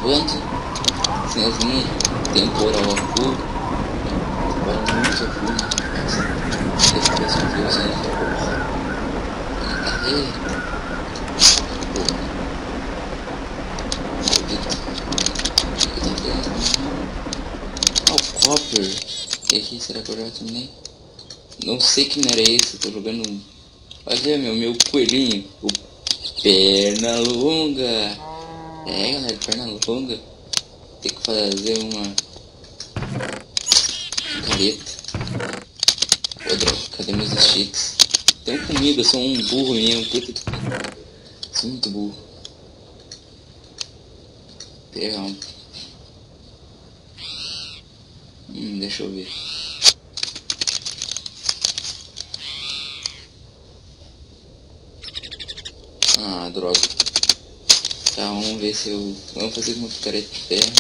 acabando. Sinalzinho temporal a full. Trabalha muito a full. Nossa, esse preço de Deus aí. Ah, o Copper. E aqui, será que eu já terminei? Não sei que não era esse, eu tô jogando um. Olha meu coelhinho, o perna longa. É galera, perna longa. Tem que fazer uma careta. Ô droga, cadê meus sticks? Tenho comida, eu sou um burro mesmo, puta que. Sou muito burro. Pegar um. Deixa eu ver. Ah, droga. Tá, vamos ver se eu... Vamos fazer uma picareta de ferro.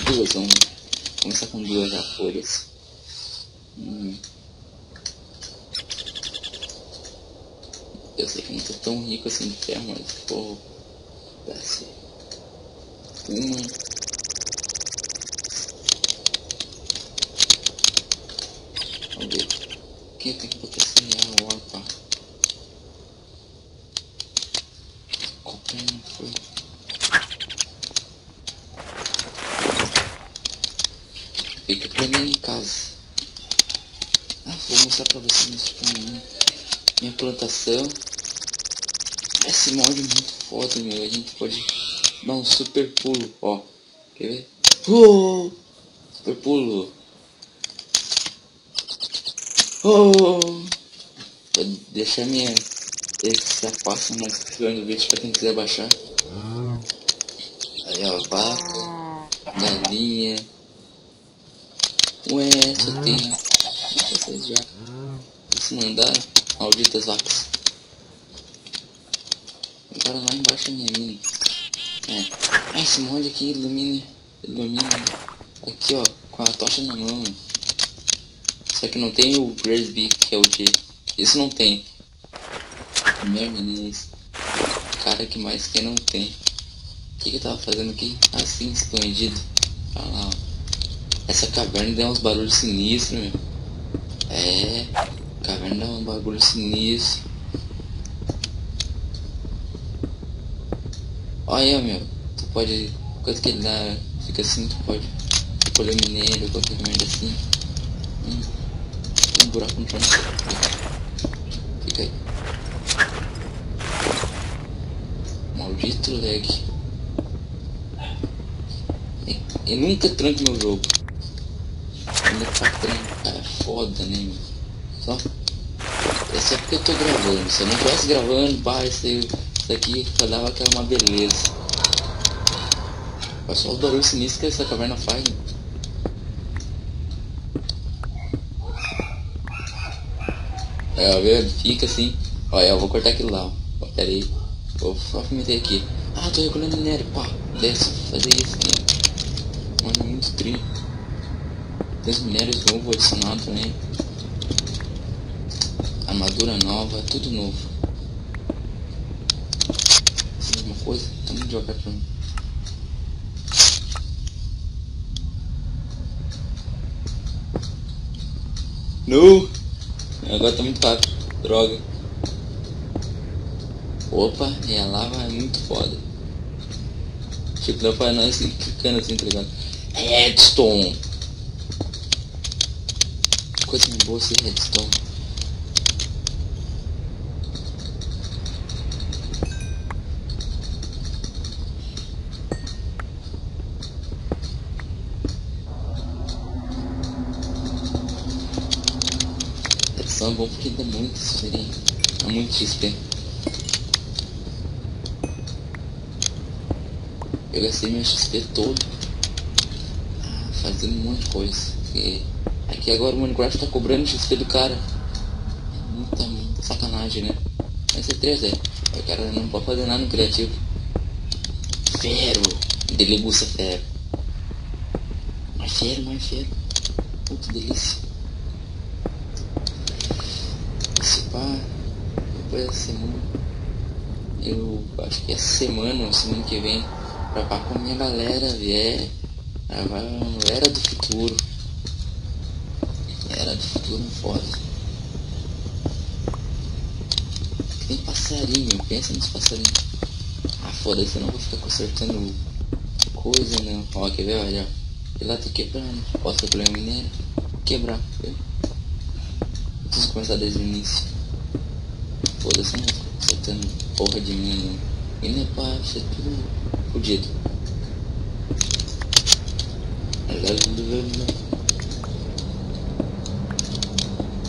Duas, vamos começar com duas já, folhas. Eu sei que eu não tô tão rico assim de ferro, mas pô... Dá certo. Uma... Vamos ver. O que tem que botar esse real, opa. Copper não foi. Fica aprendendo em casa. Ah, vou mostrar pra vocês tipo, minha plantação. Esse mod é muito foda, meu. A gente pode dar um super pulo, ó. Quer ver? Super pulo. Vou deixar essa pasta mais pior do vídeo pra quem quiser baixar. Aí ó, vaca, galinha. Ué, só tem. Vocês já se mandar, malditas vacas. O cara lá embaixo é minha mina. Ah, esse mod aqui ilumina aqui ó, com a tocha na mão. Só que não tem o Grace Beak, que é o G. Isso não tem. Merda, isso. Cara que mais que não tem. O que eu tava fazendo aqui? Assim, escondido. Olha lá, ó. Essa caverna deu uns barulhos sinistros, meu. É, caverna dá um bagulho sinistro. Olha, meu. Tu pode... Quanto que ele dá? Fica assim, tu pode... Colher minério, qualquer merda assim. Tem um buraco no chão. Fica aí. Maldito lag. Eu nunca tranco meu jogo. Ainda pra trancar é foda, né, meu? Só. É só porque eu tô gravando. Se eu não estivesse gravando, pá, isso aqui só dava que era uma beleza. Olha só os barulhos sinistros que essa caverna faz, né? É, ó, fica assim. Olha, eu vou cortar aquilo lá, ó. Pera aí. Vou só meter aqui. Ah, tô recolhendo minério, pá. Desce, fazer isso aqui. Mano, muito trio. Tem os minérios novos adicionados também. Armadura nova, tudo novo. Alguma coisa? Tá muito devagar pra mim. Não! Agora tá muito rápido. Droga. Opa, e a lava é muito foda. Tipo, dá pra nós ir clicando assim, tá ligado? Redstone! Coisa boa ser redstone. Redstone é bom porque dá muito experiência. Dá muito XP. Eu gastei meu XP todo fazendo um monte de coisa. Porque aqui agora o Minecraft tá cobrando XP do cara. Muita sacanagem, né? Mas é 3 o cara não pode fazer nada no criativo. Ferro! Deliguça ferro. Mais ferro. Puta delícia. Esse pá, depois da semana. Eu acho que é semana ou semana que vem. Gravar com a minha galera, gravar era do futuro. Era do futuro foda. Tem passarinho, pensa nos passarinhos. Ah, foda-se, eu não vou ficar consertando coisa não. Ó, quer ver, olha. E lá tá quebrando. Posso recolher o minério. Quebrar, viu? Preciso começar desde o início. Foda-se, não vou ficar consertando porra de mim não. E não é pra ser tudo fodido.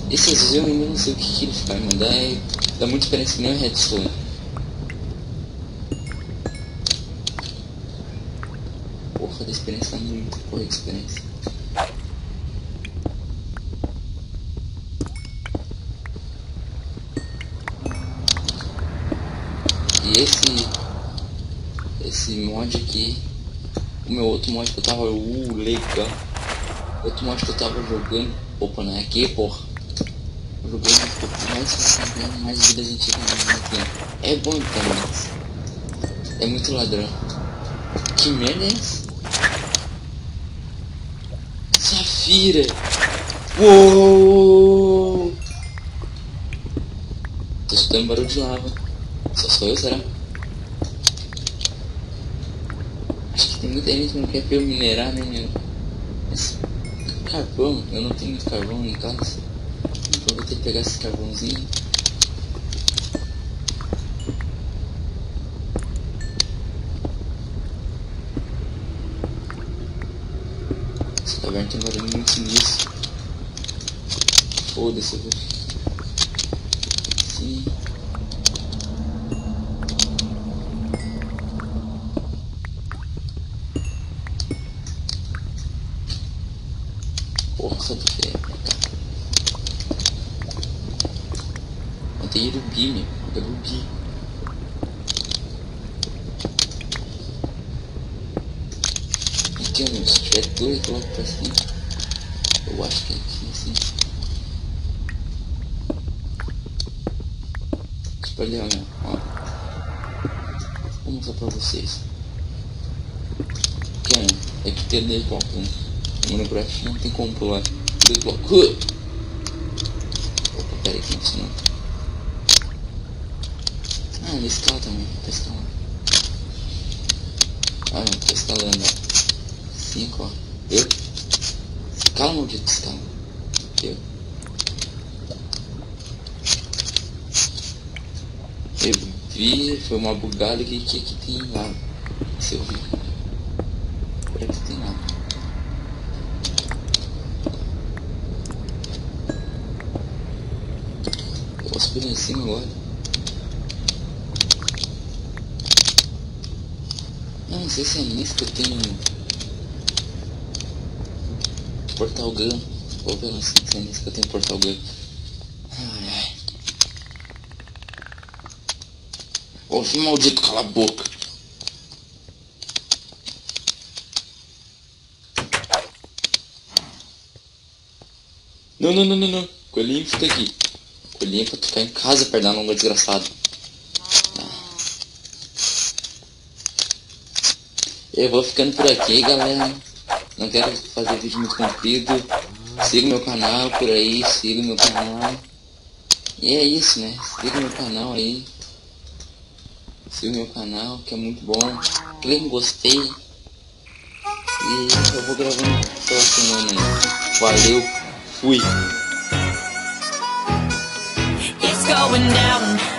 Esse às vezes eu ainda não sei o que ele faz, mas dá muita experiência que nem o Redstone. Porra da experiência, dá muito porra de experiência. E esse mod aqui, o meu outro mod que eu tava, legal. Outro mod que eu tava jogando, opa, não é aqui, porra. Jogando mais vida a gente é bom então, mas é muito ladrão. Que merda é essa? Safira! Uou! Tô escutando barulho de lava. Só sou eu, será? Acho que tem muita gente que não quer ver eu minerar, né, meu? Mas carvão, eu não tenho muito carvão em casa. Então vou ter que pegar esse carvãozinho. Essa caverna tem um barulho muito sinistro. Foda-se, eu vou. Sim. Porra, só do ferro. Tem Irubi, meu. Irubi. Aqui, meu. Se tiver 2 blocos pra cima. Eu acho que é aqui, assim. Tipo ali, ó, meu. Ó. Vou mostrar pra vocês. Aqui, ó. Aqui tem 2 blocos, né? No Minecraft não tem como pular 2 blocos. Opa, pera aí, que isso não. Ah, ele escala também, tá escalando. Ah, não, tá escalando, ó. 5, ó. Viu? Escala, maldito, escala. Viu? Eu vi, foi uma bugada que tem lá. Se eu vi. Por aqui tem lá. Eu posso subir lá em cima agora. Não sei se é nisso que eu tenho portal gun. Vou ver se é nisso que eu tenho portal gun. Ai, ai. Ô, filho maldito, cala a boca. Não. Coelhinho fica aqui. Coelhinho pra tu ficar em casa, perna longa, desgraçado. Eu vou ficando por aqui, galera. Não quero fazer vídeo muito comprido. Siga meu canal por aí, siga meu canal. E é isso, né? Siga meu canal aí. Siga meu canal, que é muito bom. Clique em gostei. E eu vou gravando pela semana aí. Valeu, fui. It's going down.